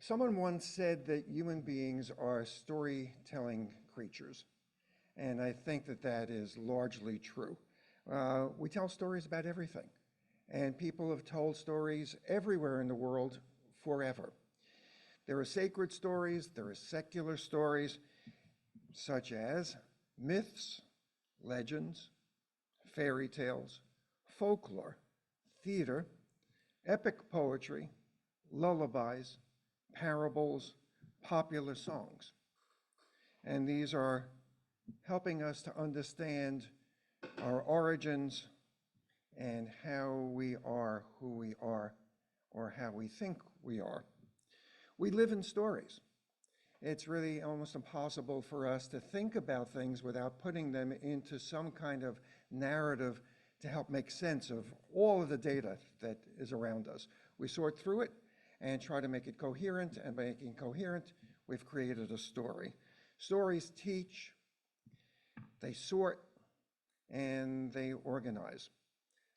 Someone once said that human beings are storytelling creatures, and I think that that is largely true. We tell stories about everything, and people have told stories everywhere in the world forever. There are sacred stories, there are secular stories, such as myths, legends, fairy tales, folklore, theater, epic poetry, lullabies, parables, popular songs. And these are helping us to understand our origins and how we are who we are, or how we think we are. We live in stories. It's really almost impossible for us to think about things without putting them into some kind of narrative to help make sense of all of the data that is around us. We sort through it and try to make it coherent, and by making it coherent, we've created a story. Stories teach, they sort, and they organize.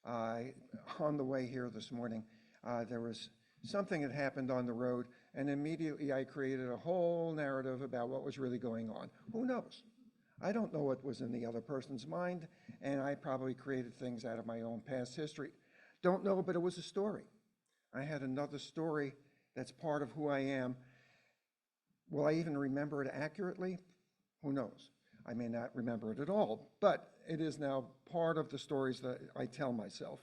On the way here this morning, there was something that happened on the road, and immediately I created a whole narrative about what was really going on. Who knows? I don't know what was in the other person's mind, and I probably created things out of my own past history. Don't know, but it was a story. I had another story that's part of who I am. Will I even remember it accurately? Who knows? I may not remember it at all, but it is now part of the stories that I tell myself.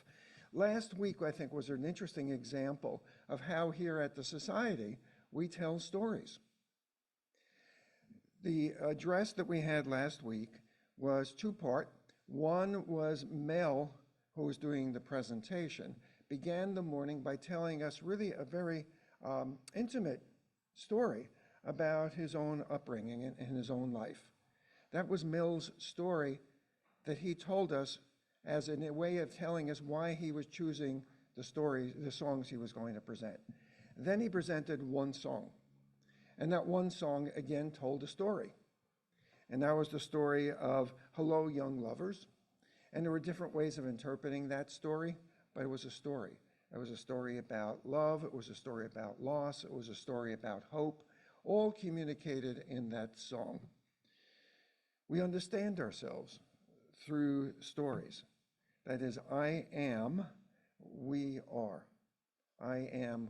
Last week, I think, was an interesting example of how here at the Society, we tell stories. The address that we had last week was two-part. One was Mel, who was doing the presentation, began the morning by telling us really a very intimate story about his own upbringing and his own life. That was Mel's story that he told us as a way of telling us why he was choosing the songs he was going to present. Then he presented one song, and that one song again told a story. And that was the story of Hello, Young Lovers. And there were different ways of interpreting that story, but it was a story. It was a story about love, it was a story about loss, it was a story about hope, all communicated in that song. We understand ourselves through stories. That is, I am, we are. I am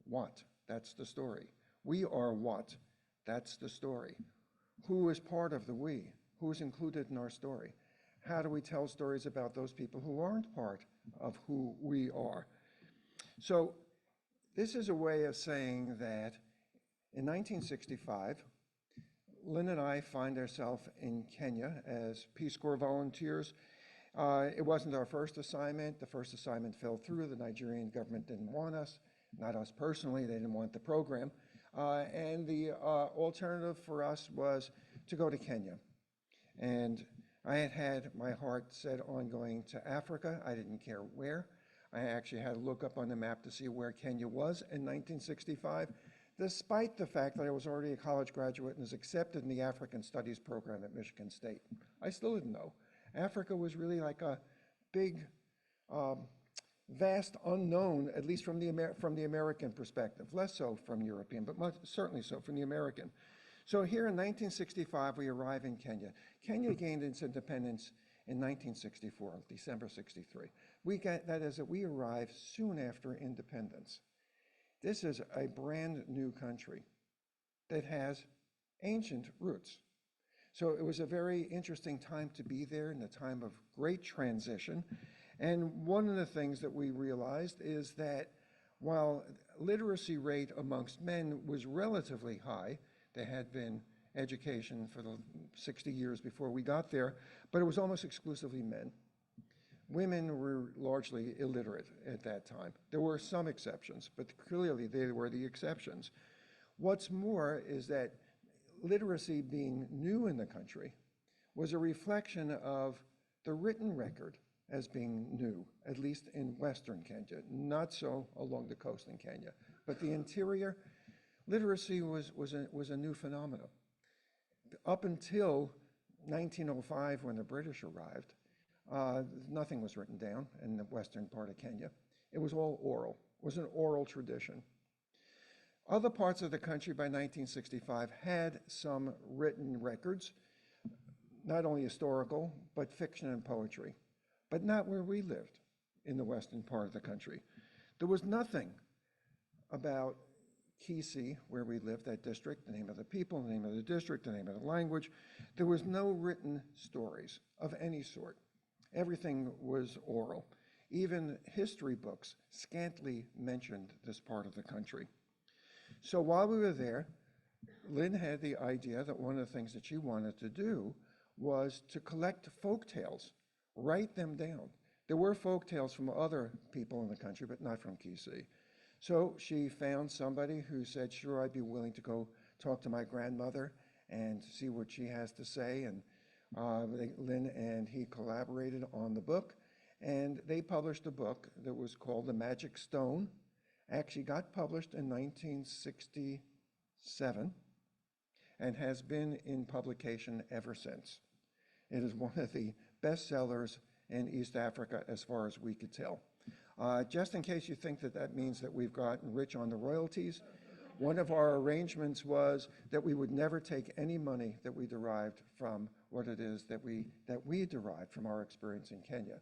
what? That's the story. We are what? That's the story. Who is part of the we? Who is included in our story? How do we tell stories about those people who aren't part of who we are? So this is a way of saying that in 1965, Lynn and I find ourselves in Kenya as Peace Corps volunteers. It wasn't our first assignment. The first assignment fell through. The Nigerian government didn't want us, not us personally. They didn't want the program. And the alternative for us was to go to Kenya. And I had my heart set on going to Africa. I didn't care where. I actually had to look up on the map to see where Kenya was in 1965, despite the fact that I was already a college graduate and was accepted in the African Studies program at Michigan State. I still didn't know. Africa was really like a big, vast unknown, at least from the American perspective, less so from European, but certainly so from the American. So here in 1965, we arrive in Kenya. Kenya gained its independence in 1964, December 63. That is, we arrived soon after independence. This is a brand new country that has ancient roots. So it was a very interesting time to be there, in a time of great transition. And one of the things that we realized is that while literacy rate amongst men was relatively high, there had been education for the 60 years before we got there, but it was almost exclusively men. Women were largely illiterate at that time. There were some exceptions, but clearly they were the exceptions. What's more is that literacy being new in the country was a reflection of the written record as being new, at least in Western Kenya, not so along the coast in Kenya. But the interior, literacy was a new phenomenon. Up until 1905, when the British arrived, nothing was written down in the western part of Kenya. It was all oral. It was an oral tradition. Other parts of the country by 1965 had some written records, not only historical, but fiction and poetry, but not where we lived in the western part of the country. There was nothing about Kisi, where we lived, that district, the name of the people, the name of the district, the name of the language. There was no written stories of any sort. Everything was oral. Even history books scantily mentioned this part of the country. So while we were there, Lynn had the idea that one of the things that she wanted to do was to collect folk tales, write them down. There were folk tales from other people in the country, but not from Kisi. So she found somebody who said, sure, I'd be willing to go talk to my grandmother and see what she has to say. And Lynn and he collaborated on the book, and they published a book that was called The Magic Stone. Actually got published in 1967 and has been in publication ever since. It is one of the best sellers in East Africa as far as we could tell. Just in case you think that that means that we've gotten rich on the royalties, one of our arrangements was that we would never take any money that we derived from what it is that we derived from our experience in Kenya.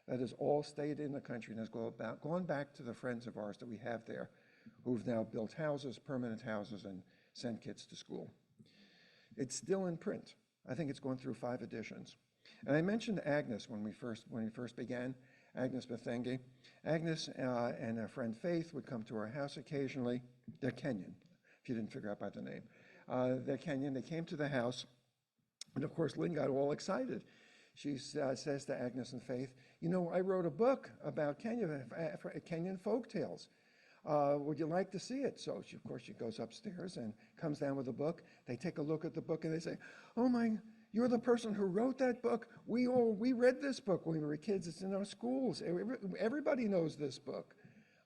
That has all stayed in the country and has gone back to the friends of ours that we have there, who've now built houses, permanent houses, and sent kids to school. It's still in print. I think it's gone through 5 editions. And I mentioned Agnes when we first began, Agnes Bethengi. Agnes and her friend Faith would come to our house occasionally. They're Kenyan, if you didn't figure out by the name. They're Kenyan. They came to the house, and of course, Lynn got all excited. She says to Agnes and Faith, you know, I wrote a book about Kenyan folk tales. Would you like to see it? So, of course, she goes upstairs and comes down with a book. They take a look at the book and they say, oh my, you're the person who wrote that book. We read this book when we were kids. It's in our schools. Everybody knows this book.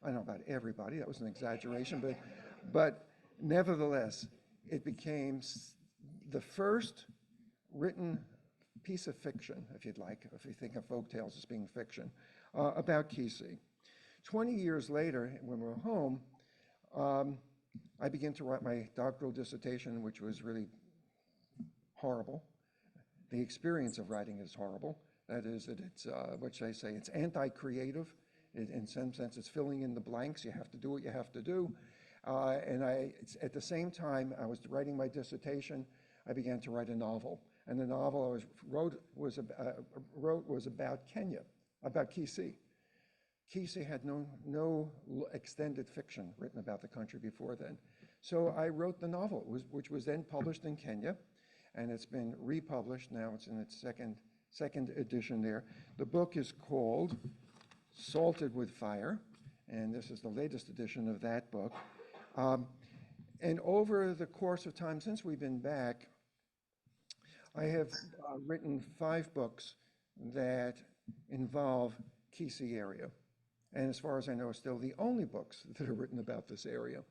I don't know about everybody. That was an exaggeration. But nevertheless, it became the first written piece of fiction, if you'd like, if you think of folktales as being fiction, about Kisi. 20 years later, when we were home, I began to write my doctoral dissertation, which was really horrible. The experience of writing is horrible. That is that it's, what should I say, it's anti-creative. In some sense, it's filling in the blanks. You have to do what you have to do. At the same time I was writing my dissertation, I began to write a novel. And the novel I wrote was about Kenya, about Kisi. Kisi had no extended fiction written about the country before then. So I wrote the novel, which was then published in Kenya, and it's been republished. Now it's in its second edition there. The book is called Salted with Fire, and this is the latest edition of that book. And over the course of time since we've been back, I have written 5 books that involve Kisi area. And as far as I know, still the only books that are written about this area.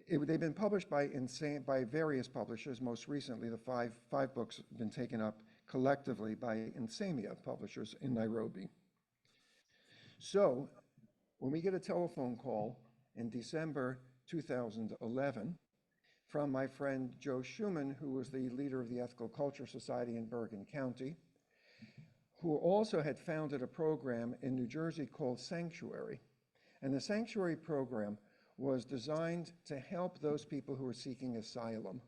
They've been published by various publishers. Most recently, the five books have been taken up collectively by Insamia publishers in Nairobi. So when we get a telephone call in December 2011 from my friend Joe Schumann, who was the leader of the Ethical Culture Society in Bergen County, who also had founded a program in New Jersey called Sanctuary. And the Sanctuary program was designed to help those people who were seeking asylum.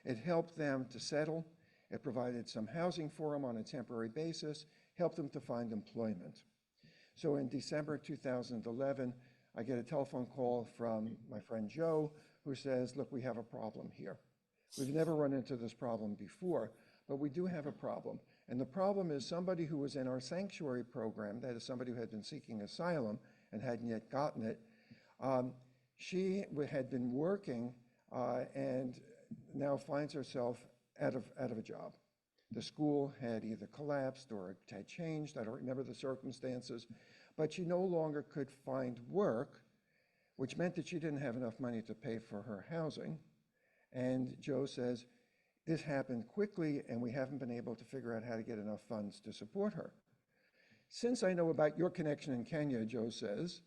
It helped them to settle. It provided some housing for them on a temporary basis, helped them to find employment. So in December 2011, I get a telephone call from my friend Joe, who says, look, we have a problem here. We've never run into this problem before, but we do have a problem. And the problem is somebody who was in our Sanctuary program, that is somebody who had been seeking asylum and hadn't yet gotten it, she had been working and now finds herself out of a job. The school had either collapsed or it had changed. I don't remember the circumstances, but she no longer could find work, which meant that she didn't have enough money to pay for her housing. And Joe says, this happened quickly and we haven't been able to figure out how to get enough funds to support her. Since I know about your connection in Kenya, Joe says,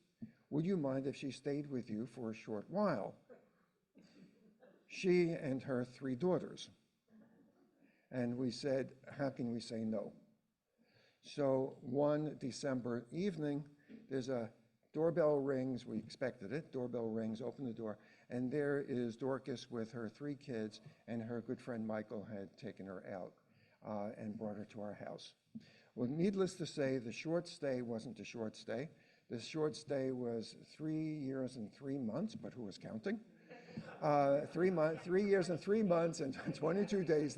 would you mind if she stayed with you for a short while? She and her 3 daughters. And we said, how can we say no? So one December evening, there's a doorbell rings, we expected it, doorbell rings, open the door, and there is Dorcas with her 3 kids, and her good friend Michael had taken her out and brought her to our house. Well, needless to say, the short stay wasn't a short stay. The short stay was 3 years and 3 months, but who was counting? 3 years and 3 months and 22 days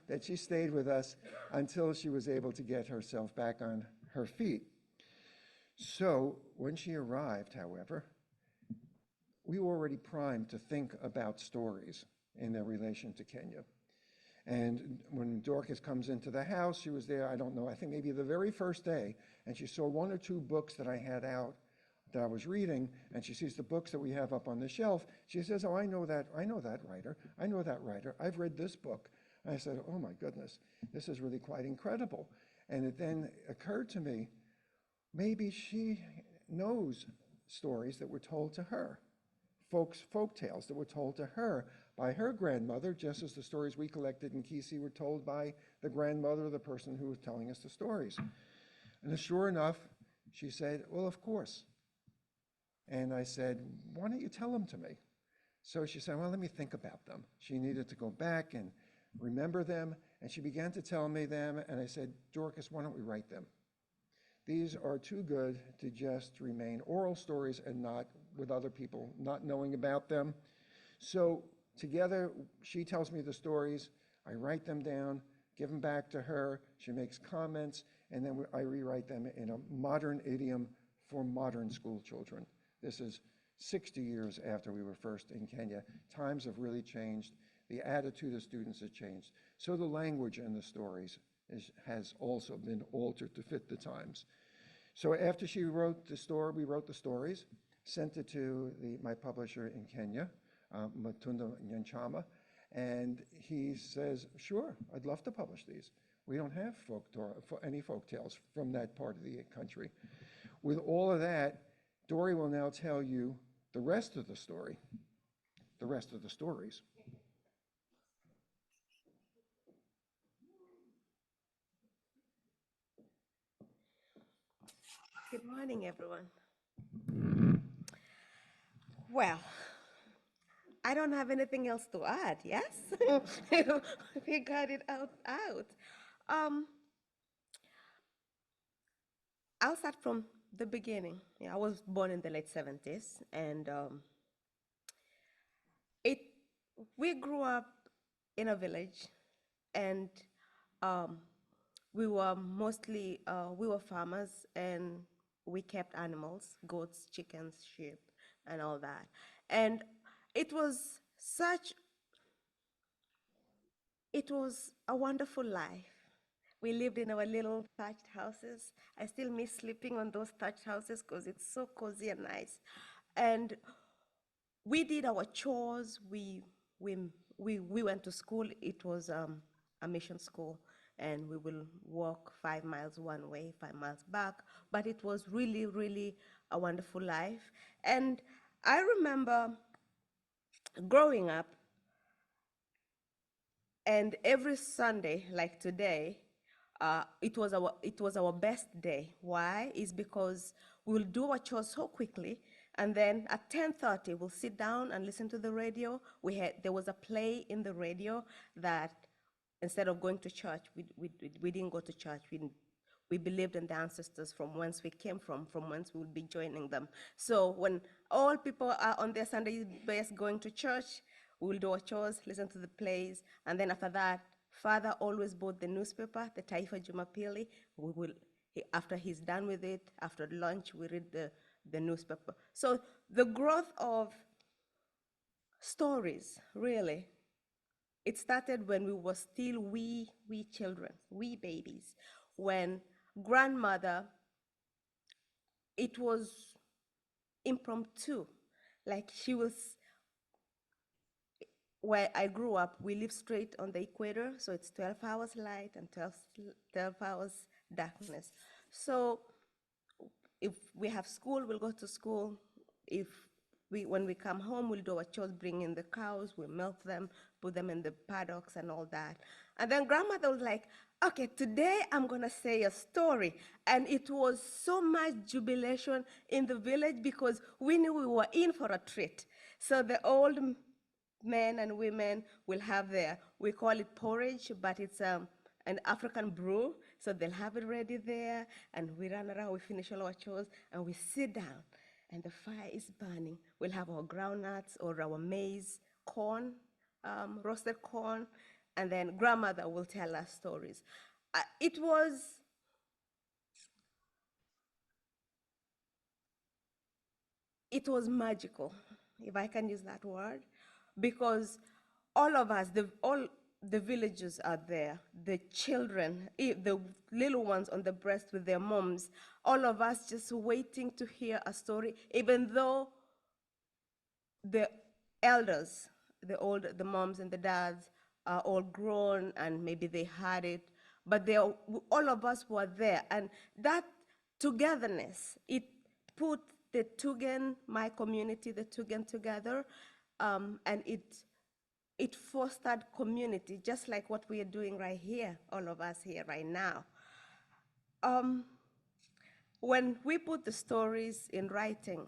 that she stayed with us until she was able to get herself back on her feet. So when she arrived, however, we were already primed to think about stories in their relation to Kenya. And when Dorcas comes into the house, she was there, I don't know, I think maybe the very first day, and she saw 1 or 2 books that I had out that I was reading, and she sees the books that we have up on the shelf. She says, oh, I know that writer, I've read this book. And I said, oh my goodness, this is really quite incredible. And it then occurred to me, maybe she knows stories that were told to her, folk tales that were told to her by her grandmother, just as the stories we collected in Kisi were told by the grandmother of the person who was telling us the stories. And sure enough, she said, well, of course. And I said, why don't you tell them to me? So she said, well, let me think about them. She needed to go back and remember them, and she began to tell me them, and I said, Dorcas, why don't we write them? These are too good to just remain oral stories and not with other people, not knowing about them. So together, she tells me the stories, I write them down, give them back to her, she makes comments, and then I rewrite them in a modern idiom for modern school children. This is 60 years after we were first in Kenya. Times have really changed. The attitude of students has changed. So the language in the stories has also been altered to fit the times. So after she wrote the story, we wrote the stories, sent it to my publisher in Kenya, Matunda Nyanchama, and he says, sure, I'd love to publish these. We don't have any folk tales from that part of the country. With all of that, Dory will now tell you the rest of the story, the rest of the stories. Good morning, everyone. Well, I don't have anything else to add, yes? We got it out. I'll start from the beginning. Yeah, I was born in the late 70s, and we grew up in a village, and we were mostly, we were farmers, and we kept animals, goats, chickens, sheep, and all that. And it was a wonderful life. We lived in our little thatched houses. I still miss sleeping on those thatched houses because it's so cozy and nice. And we did our chores. We went to school. It was a mission school, and we will walk 5 miles one way, 5 miles back. But it was really, really a wonderful life. And I remember growing up, and every Sunday, like today, it was our best day. Why? Is because we'll do our chores so quickly, and then at 10:30 we'll sit down and listen to the radio. There was a play in the radio that instead of going to church, we didn't go to church. We believed in the ancestors from whence we came from whence we would be joining them. So when all people are on their Sunday best going to church, we will do our chores, listen to the plays, and then after that, Father always bought the newspaper, the Taifa Jumapili. After he's done with it, after lunch, we read the newspaper. So the growth of stories, really, it started when we were still wee children, wee babies. When grandmother, it was impromptu. Like she was, where I grew up, we live straight on the equator, so it's 12 hours light and 12 hours darkness. So if we have school, we'll go to school. If when we come home, we'll do our chores, bring in the cows, we milk them, put them in the paddocks and all that. And then grandmother was like, okay, today I'm gonna say a story. And it was so much jubilation in the village because we knew we were in for a treat. So the old men and women will have we call it porridge, but it's an African brew. So they'll have it ready there, and we run around, we finish all our chores, and we sit down, and the fire is burning. We'll have our groundnuts or our maize, corn, roasted corn, and then grandmother will tell us stories. It was magical, if I can use that word, because all of us, all the villagers are there, the children, the little ones on the breast with their moms, all of us just waiting to hear a story, even though the elders, the moms and the dads are all grown and maybe they had it, but all of us were there. And that togetherness, it put the Tugen, my community, the Tugen together, and it fostered community, just like what we are doing right here, all of us here right now. When we put the stories in writing,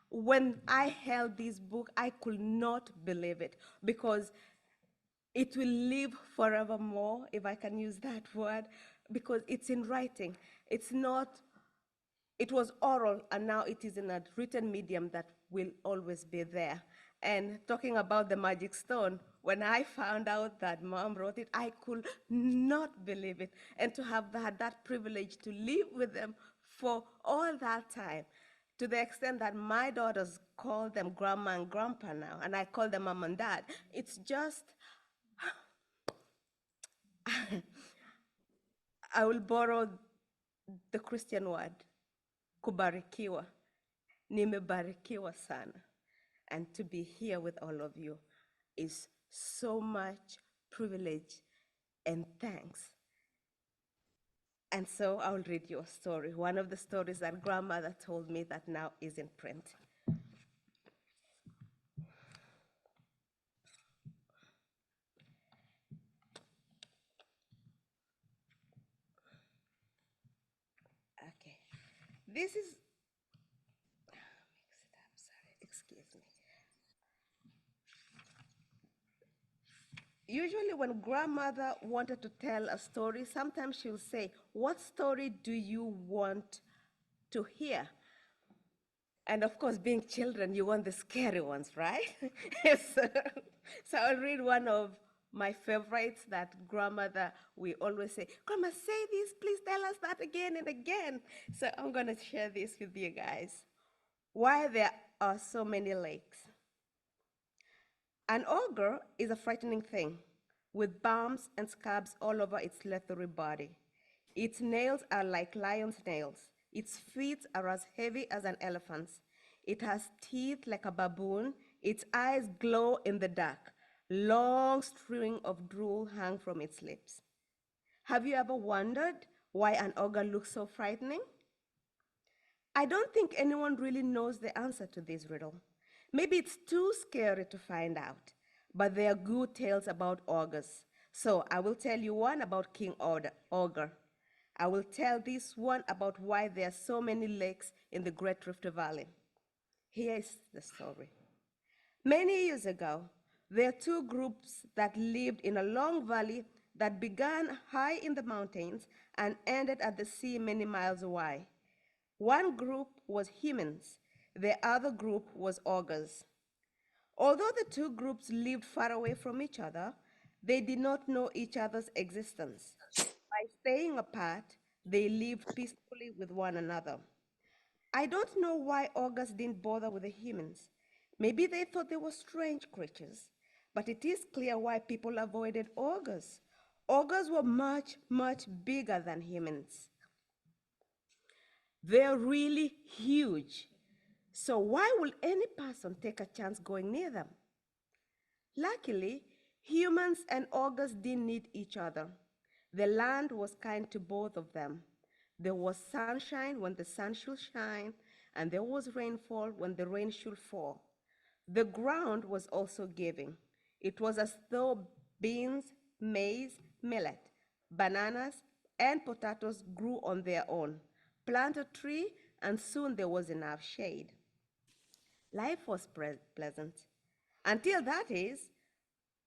when I held this book, I could not believe it, because it will live forevermore, if I can use that word, because it's in writing. It's not, it was oral, and now it is in a written medium that will always be there. And talking about the magic stone, when I found out that Mom wrote it, I could not believe it. And to have had that privilege to live with them for all that time, to the extent that my daughters call them grandma and grandpa now, and I call them mom and dad. It's just, I will borrow the Christian word, kubarikiwa. Nimebarikiwa sana. And to be here with all of you is so much privilege and thanks. And so I'll read you a story, one of the stories that grandmother told me that now is in print. Okay, this is, mix it up, sorry, excuse me. Usually when grandmother wanted to tell a story, sometimes she'll say, what story do you want to hear? And of course, being children, you want the scary ones, right? so I'll read one of my favorites that grandmother, we always say, Grandma, say this, please tell us that again and again. So I'm gonna share this with you guys. Why there are so many lakes. An ogre is a frightening thing, with bumps and scabs all over its leathery body. Its nails are like lion's nails. Its feet are as heavy as an elephant's. It has teeth like a baboon. Its eyes glow in the dark. Long string of drool hang from its lips. Have you ever wondered why an ogre looks so frightening? I don't think anyone really knows the answer to this riddle. Maybe it's too scary to find out, but there are good tales about ogres. So I will tell you one about King Ogre. I will tell this one about why there are so many lakes in the Great Rift Valley. Here is the story. Many years ago, there are two groups that lived in a long valley that began high in the mountains and ended at the sea many miles away. One group was humans, the other group was ogres. Although the two groups lived far away from each other, they did not know each other's existence. By staying apart, they lived peacefully with one another. I don't know why ogres didn't bother with the humans. Maybe they thought they were strange creatures, but it is clear why people avoided ogres. Ogres were much, much bigger than humans. They're really huge. So why would any person take a chance going near them? Luckily, humans and ogres didn't need each other. The land was kind to both of them. There was sunshine when the sun should shine, and there was rainfall when the rain should fall. The ground was also giving. It was as though beans, maize, millet, bananas, and potatoes grew on their own. Plant a tree, and soon there was enough shade. Life was pleasant. Until that is,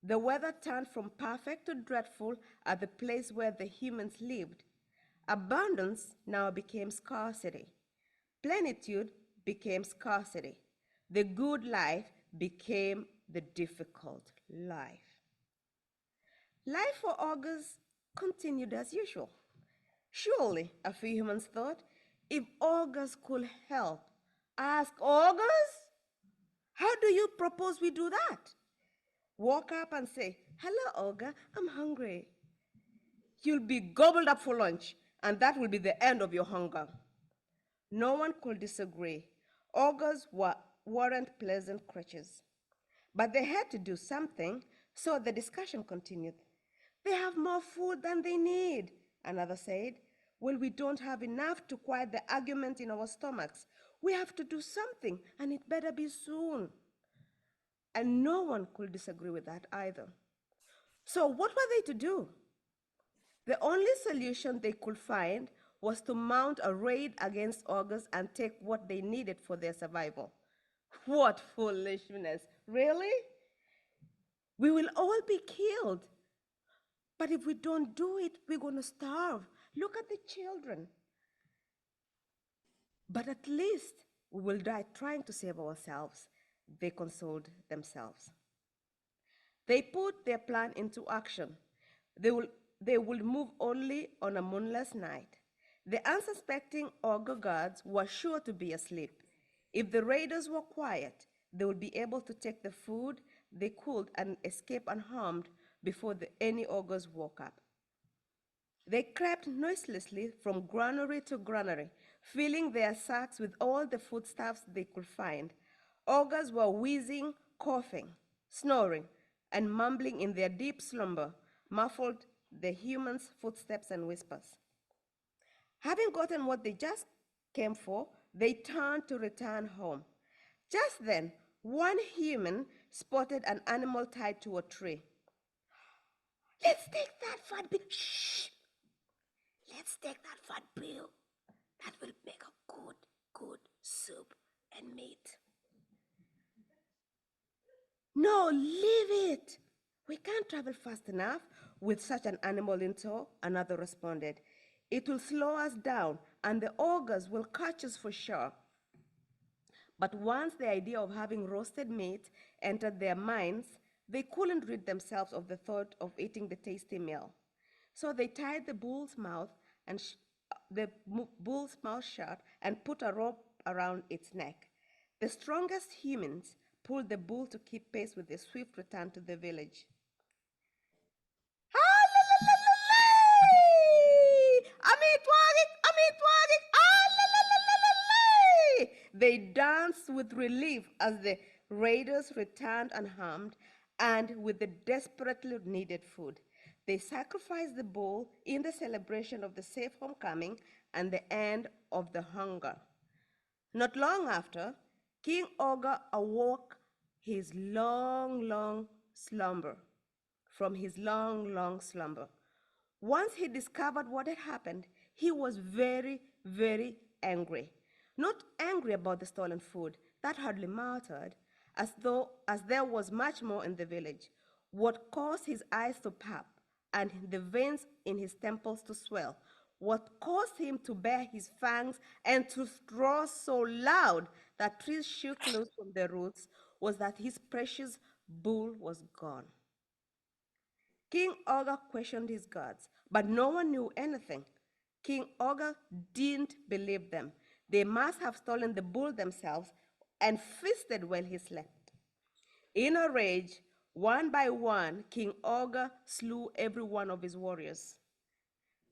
the weather turned from perfect to dreadful at the place where the humans lived. Abundance now became scarcity. Plenitude became scarcity. The good life became the difficult life. Life for August continued as usual. Surely, a few humans thought, if August could help, ask August, how do you propose we do that? Walk up and say, hello, Olga, I'm hungry. You'll be gobbled up for lunch, and that will be the end of your hunger. No one could disagree. Augurs weren't pleasant creatures. But they had to do something, so the discussion continued. They have more food than they need, another said. Well, we don't have enough to quiet the argument in our stomachs. We have to do something, and it better be soon. And no one could disagree with that either. So what were they to do? The only solution they could find was to mount a raid against August and take what they needed for their survival. What foolishness, really? We will all be killed. But if we don't do it, we're going to starve. Look at the children. But at least we will die trying to save ourselves, they consoled themselves. They put their plan into action. They would move only on a moonless night. The unsuspecting augur guards were sure to be asleep. If the raiders were quiet, they would be able to take the food they could and escape unharmed before any augurs woke up. They crept noiselessly from granary to granary, filling their sacks with all the foodstuffs they could find. Augurs were wheezing, coughing, snoring, and mumbling in their deep slumber, muffled the humans' footsteps and whispers. Having gotten what they just came for, they turned to return home. Just then, one human spotted an animal tied to a tree. Let's take that fat bill. Shh! Let's take that fat bill. That will make a good soup and meat. No, leave it. We can't travel fast enough with such an animal in tow, another responded. It will slow us down, and the augurs will catch us for sure. But once the idea of having roasted meat entered their minds, they couldn't rid themselves of the thought of eating the tasty meal. So they tied the bull's mouth shut and put a rope around its neck. The strongest humans pulled the bull to keep pace with the swift return to the village. They danced with relief as the raiders returned unharmed and with the desperately needed food. They sacrificed the bull in the celebration of the safe homecoming and the end of the hunger. Not long after, King Augur awoke from his long slumber. Once he discovered what had happened, he was very, very angry. Not angry about the stolen food, that hardly mattered, as there was much more in the village. What caused his eyes to pop and the veins in his temples to swell, what caused him to bare his fangs and to roar so loud that trees shook loose from their roots, was that his precious bull was gone. King Augur questioned his gods, but no one knew anything. King Augur didn't believe them. They must have stolen the bull themselves and feasted while he slept. In a rage, one by one, King Augur slew every one of his warriors.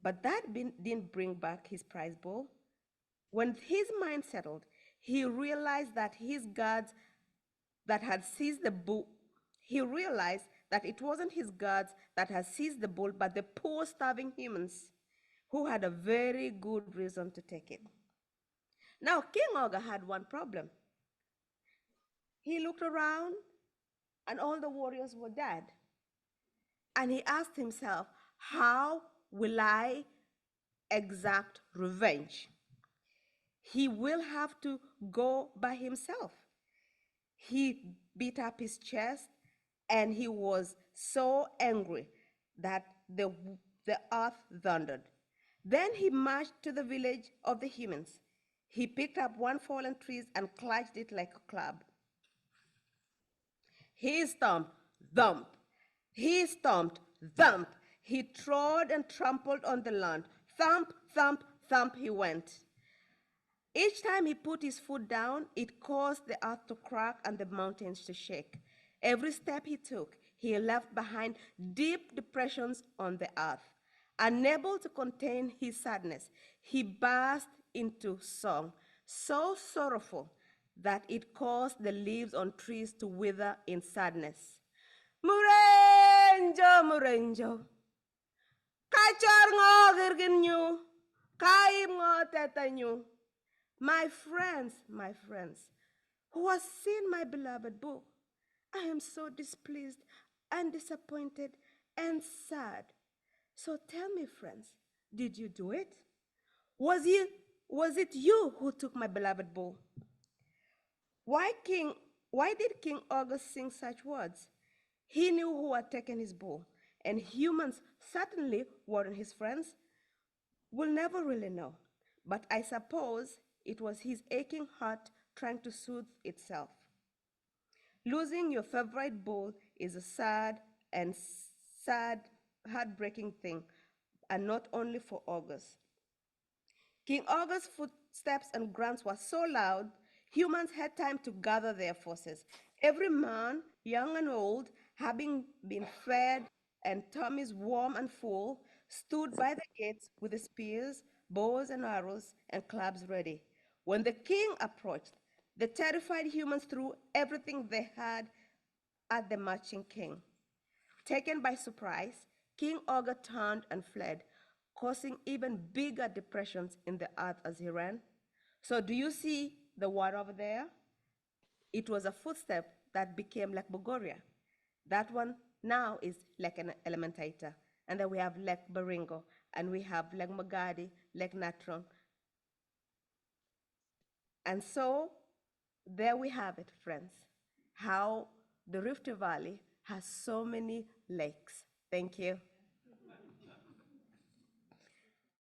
But that didn't bring back his prize bull. When his mind settled, he realized that his gods that had seized the bull, he realized that it wasn't his gods that had seized the bull, but the poor starving humans who had a very good reason to take it. Now, King Oga had one problem. He looked around and all the warriors were dead. And he asked himself, how will I exact revenge? He will have to go by himself. He beat up his chest and he was so angry that the earth thundered. Then he marched to the village of the humans. He picked up one fallen tree and clutched it like a club. He stomped, thump. He stomped, thump. He trod and trampled on the land. Thump, thump, thump he went. Each time he put his foot down, it caused the earth to crack and the mountains to shake. Every step he took, he left behind deep depressions on the earth. Unable to contain his sadness, he burst into song, so sorrowful that it caused the leaves on trees to wither in sadness. Murenjo, murenjo, kachar ngo girginyu, kaim ngo tetanyu. My friends, who has seen my beloved book, I am so displeased and disappointed and sad. So tell me, friends, did you do it? Was it you who took my beloved bull? Why did King August sing such words? He knew who had taken his bull, and humans certainly weren't his friends. We'll never really know, but I suppose it was his aching heart trying to soothe itself. Losing your favorite bull is a sad, heartbreaking thing, and not only for August. King August's footsteps and grunts were so loud, humans had time to gather their forces. Every man, young and old, having been fed and tummies warm and full, stood by the gates with the spears, bows and arrows, and clubs ready. When the king approached, the terrified humans threw everything they had at the marching king. Taken by surprise, King Ogre turned and fled, causing even bigger depressions in the earth as he ran. So do you see the water over there? It was a footstep that became Lake Bogoria. That one now is Lake Elementator. And then we have Lake Baringo, and we have Lake Magadi, Lake Natron. And so there we have it, friends, how the Rift Valley has so many lakes. Thank you.